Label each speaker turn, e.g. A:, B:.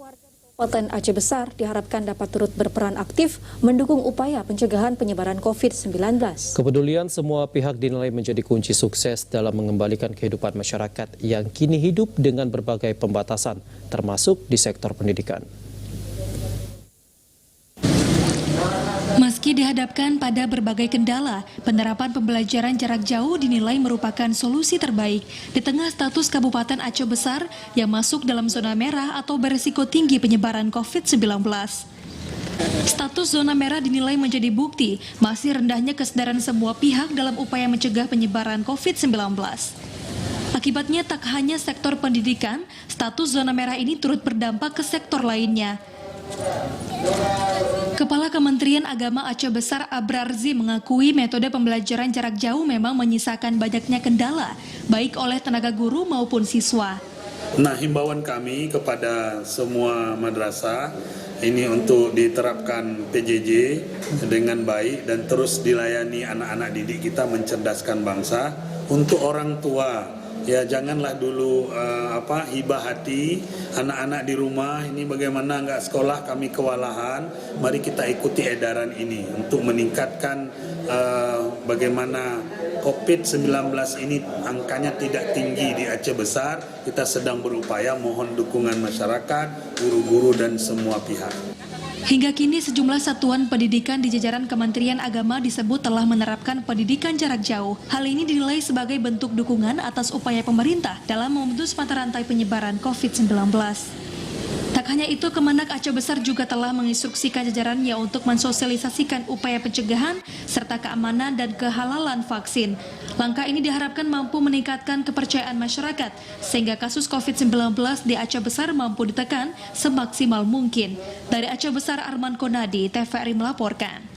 A: Kabupaten Aceh Besar diharapkan dapat turut berperan aktif mendukung upaya pencegahan penyebaran COVID-19.
B: Kepedulian semua pihak dinilai menjadi kunci sukses dalam mengembalikan kehidupan masyarakat yang kini hidup dengan berbagai pembatasan, termasuk di sektor pendidikan.
C: Meski dihadapkan pada berbagai kendala, penerapan pembelajaran jarak jauh dinilai merupakan solusi terbaik di tengah status Kabupaten Aceh Besar yang masuk dalam zona merah atau berisiko tinggi penyebaran COVID-19. Status zona merah dinilai menjadi bukti masih rendahnya kesadaran semua pihak dalam upaya mencegah penyebaran COVID-19. Akibatnya tak hanya sektor pendidikan, status zona merah ini turut berdampak ke sektor lainnya. Kepala Kementerian Agama Aceh Besar Abrarzi mengakui metode pembelajaran jarak jauh memang menyisakan banyaknya kendala, baik oleh tenaga guru maupun siswa.
D: Nah, himbauan kami kepada semua madrasah ini untuk diterapkan PJJ dengan baik dan terus dilayani anak-anak didik kita mencerdaskan bangsa. Untuk orang tua, ya janganlah dulu hibah hati anak-anak di rumah ini bagaimana nggak sekolah kami kewalahan. Mari kita ikuti edaran ini untuk meningkatkan bagaimana COVID-19 ini angkanya tidak tinggi di Aceh Besar. Kita sedang berupaya, mohon dukungan masyarakat, guru-guru dan semua pihak.
C: Hingga kini sejumlah satuan pendidikan di jajaran Kementerian Agama disebut telah menerapkan pendidikan jarak jauh. Hal ini dinilai sebagai bentuk dukungan atas upaya pemerintah dalam memutus mata rantai penyebaran COVID-19. Tak hanya itu, Kemenak Aceh Besar juga telah menginstruksikan jajarannya untuk mensosialisasikan upaya pencegahan serta keamanan dan kehalalan vaksin. Langkah ini diharapkan mampu meningkatkan kepercayaan masyarakat sehingga kasus COVID-19 di Aceh Besar mampu ditekan semaksimal mungkin. Dari Aceh Besar, Arman Konadi, TVRI melaporkan.